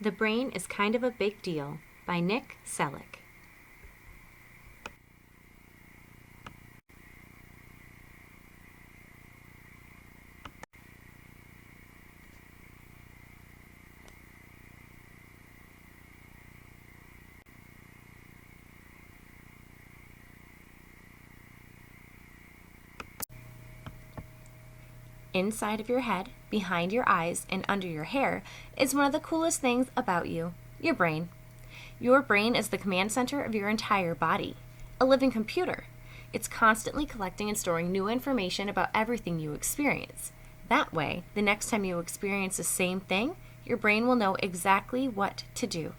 The Brain is Kind of a Big Deal by Seluk. Inside of your head, behind your eyes, and under your hair is one of the coolest things about you, your brain. Your brain is the command center of your entire body, a living computer. It's constantly collecting and storing new information about everything you experience. That way, the next time you experience the same thing, your brain will know exactly what to do.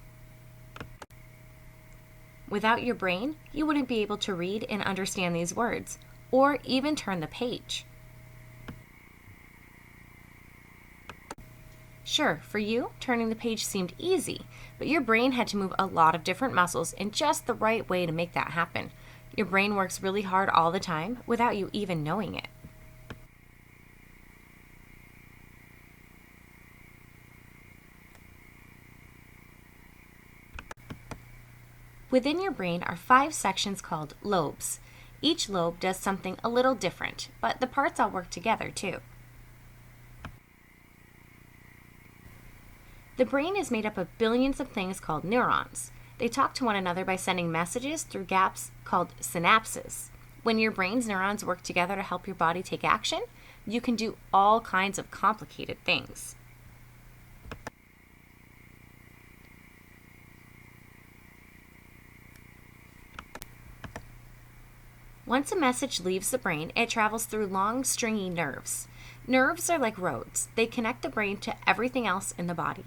Without your brain, you wouldn't be able to read and understand these words, or even turn the page. Sure, for you, turning the page seemed easy, but your brain had to move a lot of different muscles in just the right way to make that happen. Your brain works really hard all the time without you even knowing it. Within your brain are 5 sections called lobes. Each lobe does something a little different, but the parts all work together too. The brain is made up of billions of things called neurons. They talk to one another by sending messages through gaps called synapses. When your brain's neurons work together to help your body take action, you can do all kinds of complicated things. Once a message leaves the brain, it travels through long, stringy nerves. Nerves are like roads. They connect the brain to everything else in the body.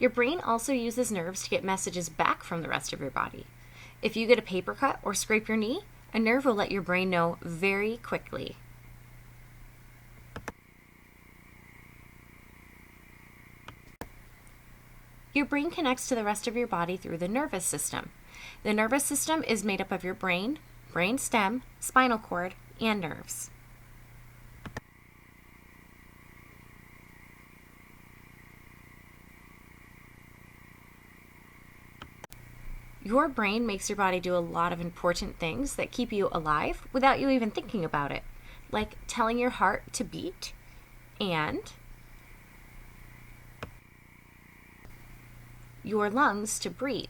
Your brain also uses nerves to get messages back from the rest of your body. If you get a paper cut or scrape your knee, a nerve will let your brain know very quickly. Your brain connects to the rest of your body through the nervous system. The nervous system is made up of your brain, brain stem, spinal cord, and nerves. Your brain makes your body do a lot of important things that keep you alive without you even thinking about it, like telling your heart to beat and your lungs to breathe.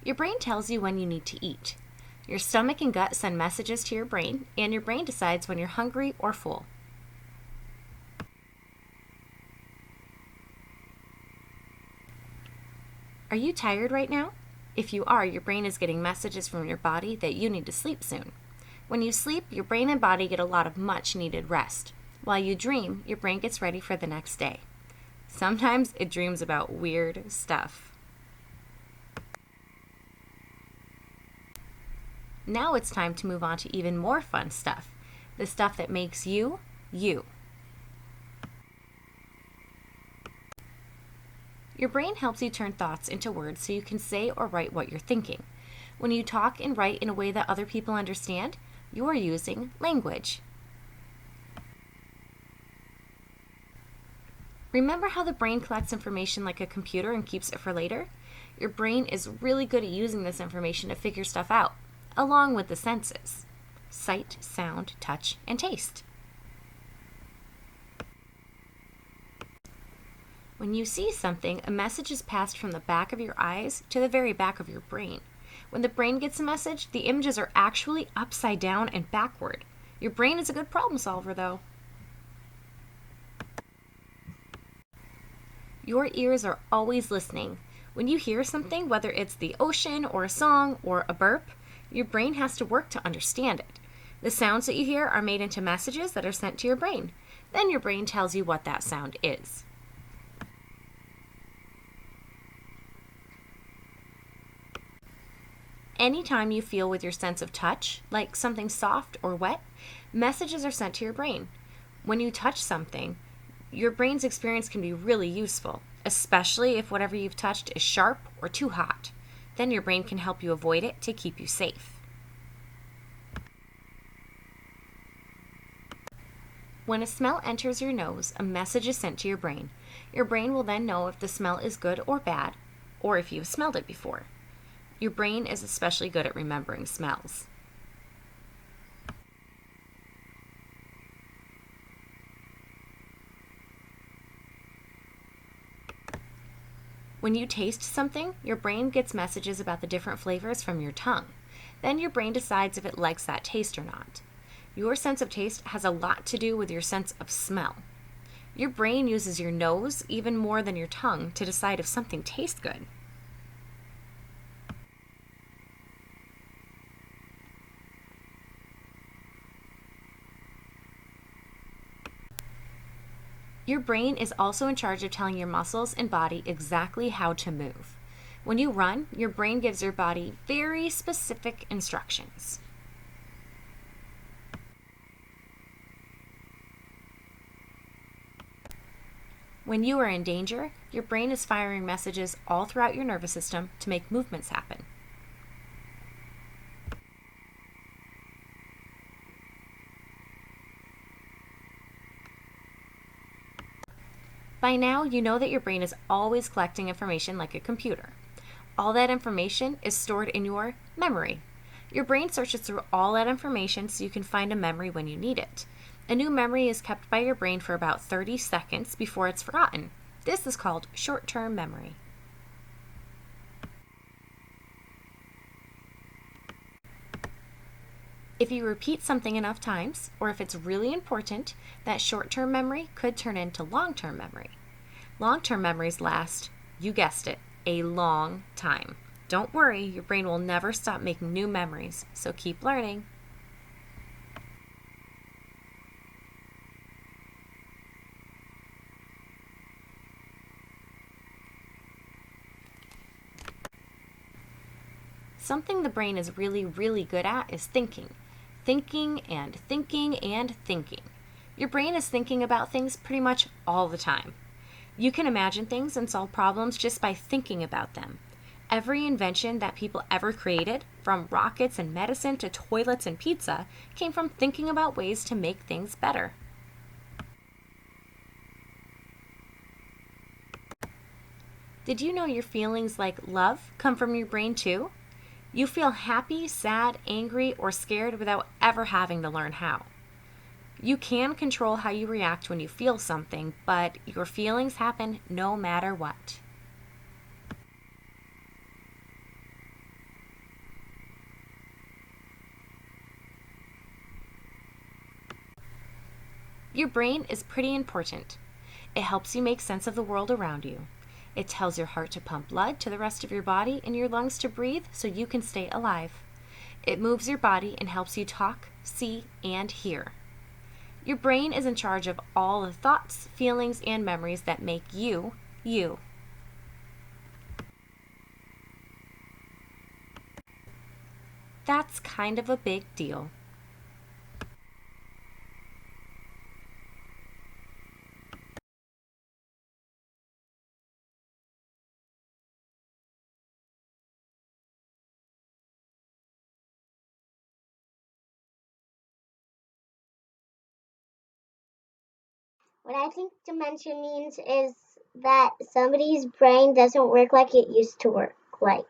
Your brain tells you when you need to eat. Your stomach and gut send messages to your brain, and your brain decides when you're hungry or full. Are you tired right now? If you are, your brain is getting messages from your body that you need to sleep soon. When you sleep, your brain and body get a lot of much needed rest. While you dream, your brain gets ready for the next day. Sometimes it dreams about weird stuff. Now it's time to move on to even more fun stuff, the stuff that makes you, you. Your brain helps you turn thoughts into words so you can say or write what you're thinking. When you talk and write in a way that other people understand, you are using language. Remember how the brain collects information like a computer and keeps it for later? Your brain is really good at using this information to figure stuff out, along with the senses: sight, sound, touch, and taste. When you see something, a message is passed from the back of your eyes to the very back of your brain. When the brain gets a message, the images are actually upside down and backward. Your brain is a good problem solver, though. Your ears are always listening. When you hear something, whether it's the ocean or a song or a burp, your brain has to work to understand it. The sounds that you hear are made into messages that are sent to your brain. Then your brain tells you what that sound is. Anytime you feel with your sense of touch, like something soft or wet, messages are sent to your brain. When you touch something, your brain's experience can be really useful, especially if whatever you've touched is sharp or too hot. Then your brain can help you avoid it to keep you safe. When a smell enters your nose, a message is sent to your brain. Your brain will then know if the smell is good or bad, or if you've smelled it before. Your brain is especially good at remembering smells. When you taste something, your brain gets messages about the different flavors from your tongue. Then your brain decides if it likes that taste or not. Your sense of taste has a lot to do with your sense of smell. Your brain uses your nose even more than your tongue to decide if something tastes good. Your brain is also in charge of telling your muscles and body exactly how to move. When you run, your brain gives your body very specific instructions. When you are in danger, your brain is firing messages all throughout your nervous system to make movements happen. By now, you know that your brain is always collecting information like a computer. All that information is stored in your memory. Your brain searches through all that information so you can find a memory when you need it. A new memory is kept by your brain for about 30 seconds before it's forgotten. This is called short-term memory. If you repeat something enough times, or if it's really important, that short-term memory could turn into long-term memory. Long-term memories last, you guessed it, a long time. Don't worry, your brain will never stop making new memories, so keep learning. Something the brain is really, really good at is thinking. Thinking and thinking and thinking. Your brain is thinking about things pretty much all the time. You can imagine things and solve problems just by thinking about them. Every invention that people ever created, from rockets and medicine to toilets and pizza, came from thinking about ways to make things better. Did you know your feelings like love come from your brain too? You feel happy, sad, angry, or scared without ever having to learn how. You can control how you react when you feel something, but your feelings happen no matter what. Your brain is pretty important. It helps you make sense of the world around you. It tells your heart to pump blood to the rest of your body and your lungs to breathe so you can stay alive. It moves your body and helps you talk, see, and hear. Your brain is in charge of all the thoughts, feelings, and memories that make you, you. That's kind of a big deal. What I think dementia means is that somebody's brain doesn't work like it used to work like.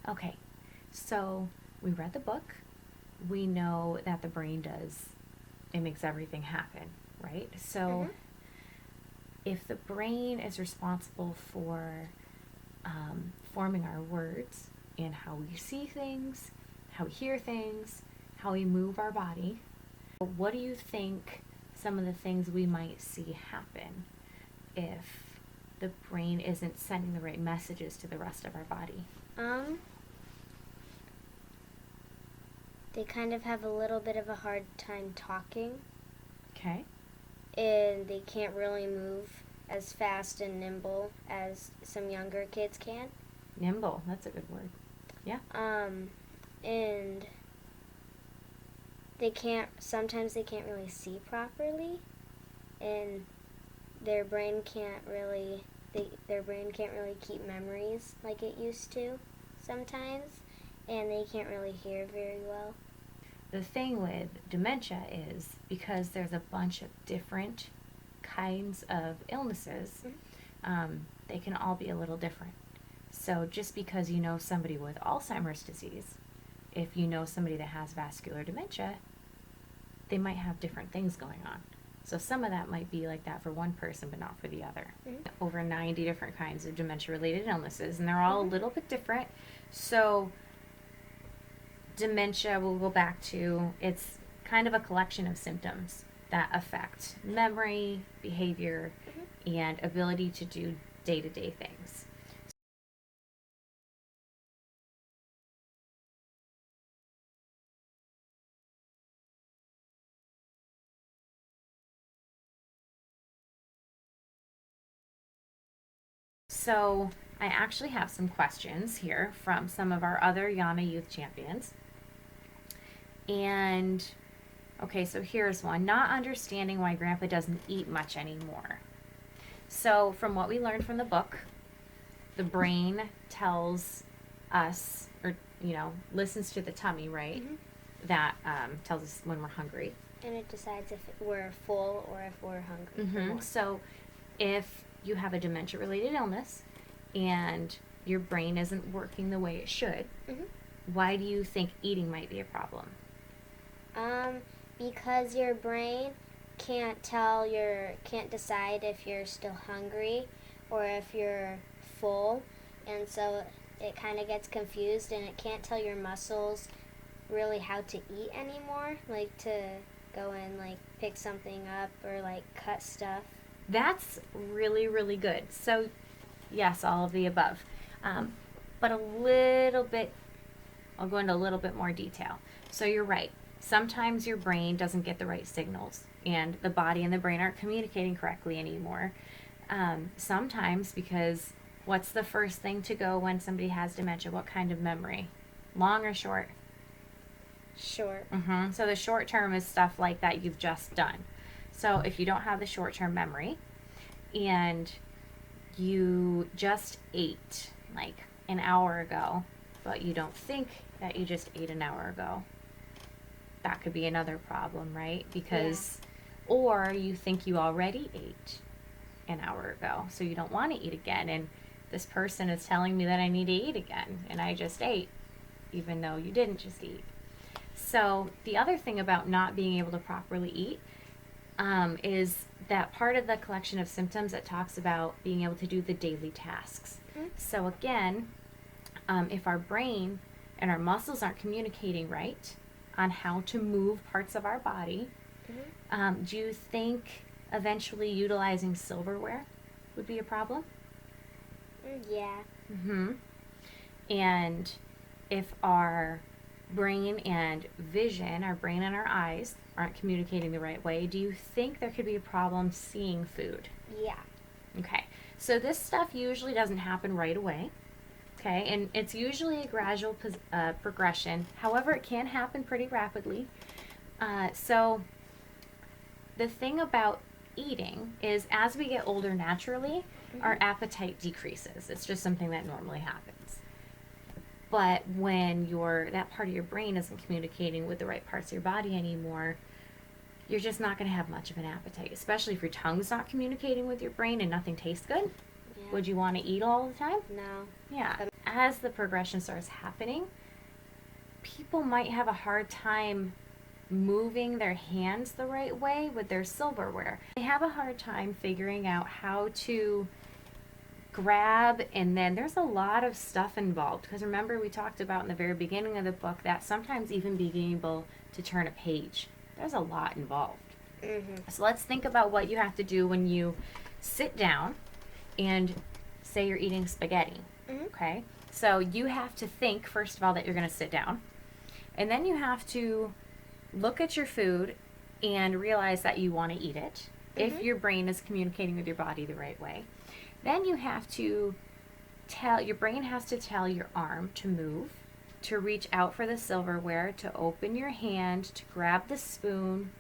Okay, so we read the book. We know that the brain it makes everything happen, right? So if the brain is responsible for forming our words and how we see things, how we hear things, how we move our body, what do you think some of the things we might see happen if the brain isn't sending the right messages to the rest of our body? They kind of have a little bit of a hard time talking. Okay. And they can't really move as fast and nimble as some younger kids can. Nimble, that's a good word. Yeah. And sometimes they can't really see properly, and their brain can't really, their brain can't really keep memories like it used to sometimes, and they can't really hear very well. The thing with dementia is because there's a bunch of different kinds of illnesses, they can all be a little different. So just because you know somebody with Alzheimer's disease, if you know somebody that has vascular dementia, they might have different things going on. So some of that might be like that for one person, but not for the other. Over 90 different kinds of dementia-related illnesses, and they're all a little bit different. So dementia, we'll go back to, it's kind of a collection of symptoms that affect memory, behavior, and ability to do day-to-day things. So I actually have some questions here from some of our other YANA Youth Champions. And, okay, so here's one. Not understanding why Grandpa doesn't eat much anymore. So from what we learned from the book, the brain tells us, or, listens to the tummy, right? That tells us when we're hungry. And it decides if we're full or if we're hungry. So if you have a dementia-related illness and your brain isn't working the way it should, why do you think eating might be a problem? Because your brain can't decide if you're still hungry or if you're full, and so it kind of gets confused, and it can't tell your muscles really how to eat anymore, like to go and like pick something up or like cut stuff. That's really, really good. So yes, all of the above, but a little bit, I'll go into a little bit more detail. So you're right. Sometimes your brain doesn't get the right signals, and the body and the brain aren't communicating correctly anymore. Sometimes because what's the first thing to go when somebody has dementia? What kind of memory? Long or short? Short. So the short term is stuff like that you've just done. So if you don't have the short term memory and you just ate like an hour ago, but you don't think that you just ate an hour ago, that could be another problem, right? Because, or you think you already ate an hour ago, so you don't want to eat again, and this person is telling me that I need to eat again, and I just ate, even though you didn't just eat. So the other thing about not being able to properly eat is that part of the collection of symptoms that talks about being able to do the daily tasks. So again, if our brain and our muscles aren't communicating right on how to move parts of our body, do you think eventually utilizing silverware would be a problem? Yeah. And if our brain and vision, our brain and our eyes, aren't communicating the right way, do you think there could be a problem seeing food? Yeah. Okay, so this stuff usually doesn't happen right away. Okay, and it's usually a gradual progression. However, it can happen pretty rapidly. So the thing about eating is as we get older naturally, our appetite decreases. It's just something that normally happens. But when that part of your brain isn't communicating with the right parts of your body anymore, you're just not going to have much of an appetite, especially if your tongue's not communicating with your brain and nothing tastes good. Yeah. Would you want to eat all the time? No. Yeah. As the progression starts happening, people might have a hard time moving their hands the right way with their silverware. They have a hard time figuring out how to grab, and then there's a lot of stuff involved, because remember we talked about in the very beginning of the book that sometimes even being able to turn a page, there's a lot involved. So let's think about what you have to do when you sit down and say you're eating spaghetti. Okay, so you have to think first of all that you're going to sit down, and then you have to look at your food and realize that you want to eat it if your brain is communicating with your body the right way. Then you have to your brain has to tell your arm to move, to reach out for the silverware, to open your hand, to grab the spoon,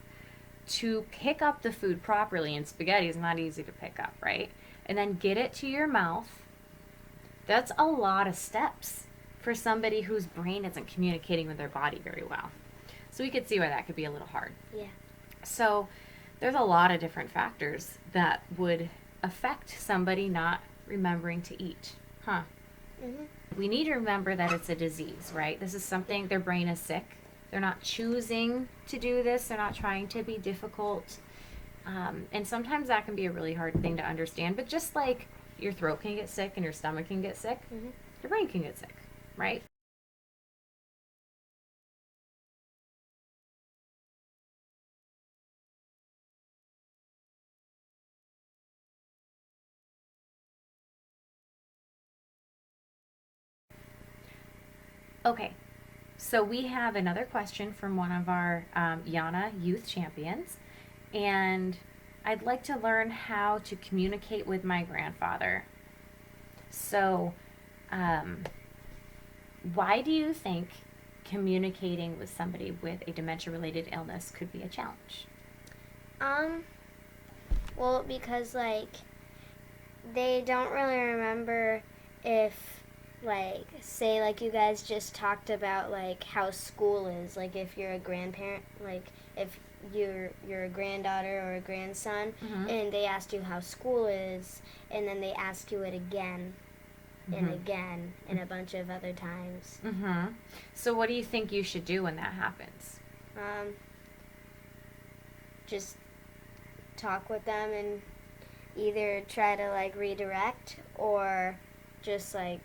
to pick up the food properly. And spaghetti is not easy to pick up, right? and then get it to your mouth. That's a lot of steps for somebody whose brain isn't communicating with their body very well. So we could see why that could be a little hard. Yeah. So there's a lot of different factors that would affect somebody not remembering to eat. Huh. Mhm. We need to remember that it's a disease, right? This is something, their brain is sick. They're not choosing to do this. They're not trying to be difficult. And sometimes that can be a really hard thing to understand. But just like your throat can get sick and your stomach can get sick, your brain can get sick, right? Okay, so we have another question from one of our YANA Youth Champions, and I'd like to learn how to communicate with my grandfather. So, why do you think communicating with somebody with a dementia-related illness could be a challenge? Well, because like they don't really remember if, like, say like you guys just talked about like how school is, like if you're a grandparent, like if you're a granddaughter or a grandson, and they asked you how school is, and then they ask you it again and again and a bunch of other times. So what do you think you should do when that happens? Just talk with them and either try to like redirect or just like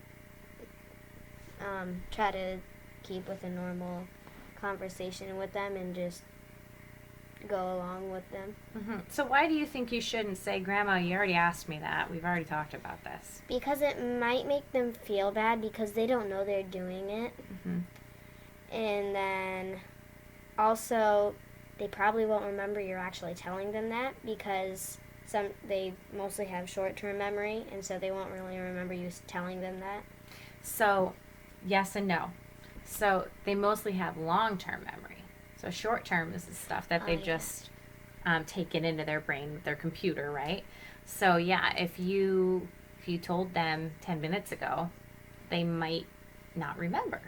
try to keep with a normal conversation with them and just go along with them. So why do you think you shouldn't say, Grandma, you already asked me that. We've already talked about this. Because it might make them feel bad because they don't know they're doing it. And then also they probably won't remember you're actually telling them that because they mostly have short-term memory, and so they won't really remember you telling them that. So yes and no. So they mostly have long-term memory. So short-term is the stuff that they've just taken into their brain with their computer, right? So yeah, if you told them 10 minutes ago, they might not remember.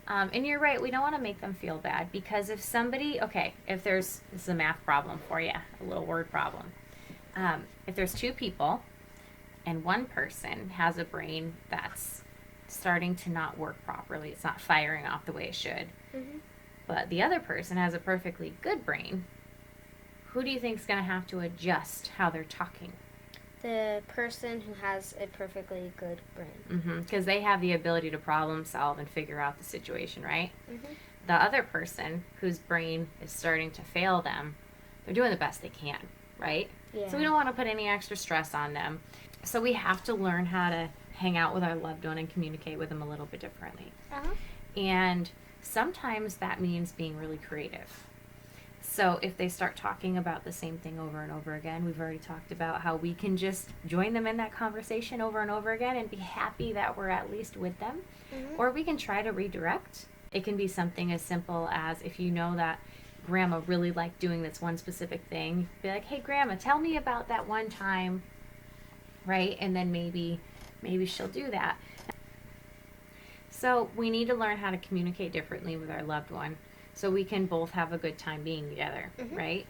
And you're right, we don't want to make them feel bad because if somebody, this is a math problem for you, a little word problem. If there's two people and one person has a brain that's starting to not work properly, it's not firing off the way it should, but the other person has a perfectly good brain, who do you think is going to have to adjust how they're talking? The person who has a perfectly good brain. Because they have the ability to problem solve and figure out the situation, right? The other person whose brain is starting to fail them, they're doing the best they can, right? Yeah. So we don't want to put any extra stress on them. So we have to learn how to hang out with our loved one and communicate with them a little bit differently. And sometimes that means being really creative. So if they start talking about the same thing over and over again, we've already talked about how we can just join them in that conversation over and over again and be happy that we're at least with them. Or we can try to redirect. It can be something as simple as if you know that Grandma really liked doing this one specific thing, be like, hey, Grandma, tell me about that one time, right? And then maybe she'll do that. So we need to learn how to communicate differently with our loved one so we can both have a good time being together, right?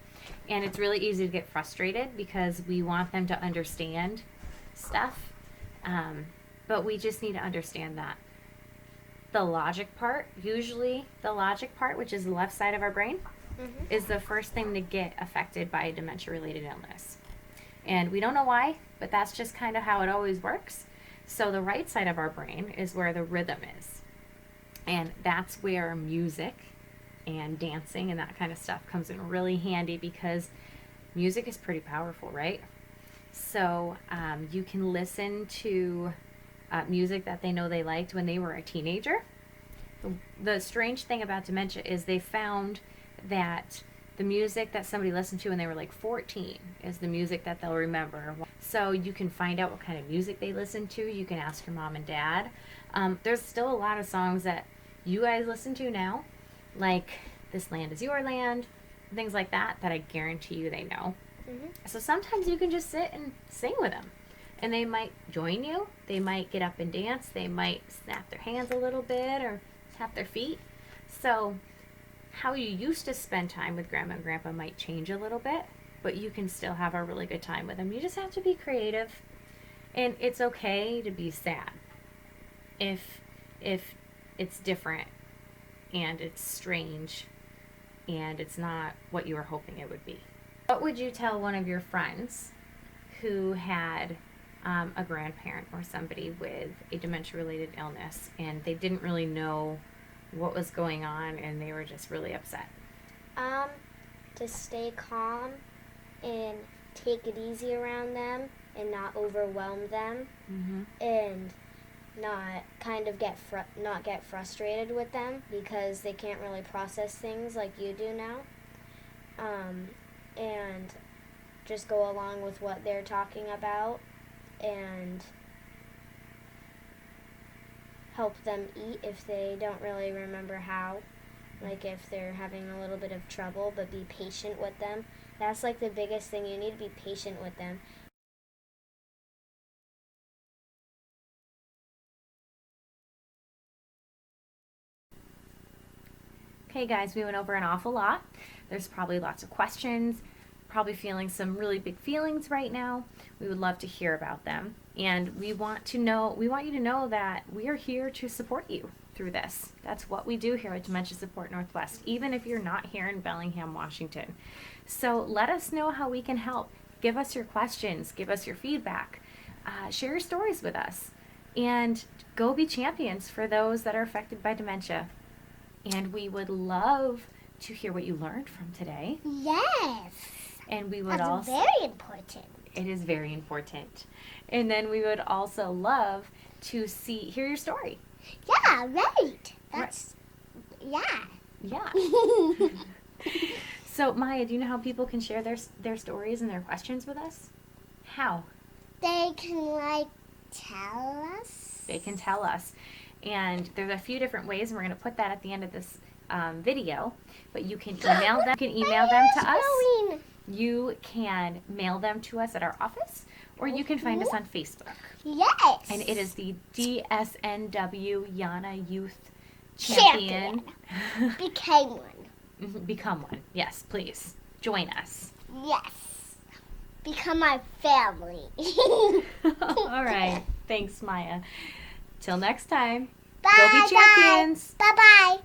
And it's really easy to get frustrated because we want them to understand stuff, but we just need to understand that the logic part, usually the logic part, which is the left side of our brain, is the first thing to get affected by a dementia-related illness. And we don't know why, but that's just kind of how it always works. So the right side of our brain is where the rhythm is. And that's where music and dancing and that kind of stuff comes in really handy because music is pretty powerful, right? So you can listen to music that they know they liked when they were a teenager. The strange thing about dementia is they found that the music that somebody listened to when they were like 14 is the music that they'll remember. So you can find out what kind of music they listen to. You can ask your mom and dad. There's still a lot of songs that you guys listen to now, like This Land Is Your Land, things like that, that I guarantee you they know. So sometimes you can just sit and sing with them and they might join you. They might get up and dance. They might snap their hands a little bit or tap their feet. So how you used to spend time with grandma and grandpa might change a little bit, but you can still have a really good time with them. You just have to be creative, and it's okay to be sad if it's different and it's strange and it's not what you were hoping it would be. What would you tell one of your friends who had a grandparent or somebody with a dementia-related illness and they didn't really know what was going on and they were just really upset? To stay calm and take it easy around them and not overwhelm them, and not kind of get frustrated with them because they can't really process things like you do now, and just go along with what they're talking about and help them eat if they don't really remember how, like if they're having a little bit of trouble, but be patient with them. That's like the biggest thing. You need to be patient with them. Okay guys, we went over an awful lot. There's probably lots of questions, probably feeling some really big feelings right now. We would love to hear about them. And we want you to know that we are here to support you through this. That's what we do here at Dementia Support Northwest, even if you're not here in Bellingham, Washington. So let us know how we can help. Give us your questions, give us your feedback, share your stories with us, and go be champions for those that are affected by dementia. And we would love to hear what you learned from today. Yes. And we would That's very important. It is very important. And then we would also love to hear your story. Yeah, right. That's, yeah. Yeah. So Maya, do you know how people can share their stories and their questions with us? How? They can tell us. They can tell us. And there's a few different ways, and we're going to put that at the end of this video. But you can email them. You can email them to us. You can mail them to us at our office, or you can find us on Facebook. Yes. And it is the DSNW YANA Youth Champion. Became one. Become one. Yes, please. Join us. Yes. Become my family. All right. Thanks, Maya. Till next time. Bye. Go be champions. Bye-bye.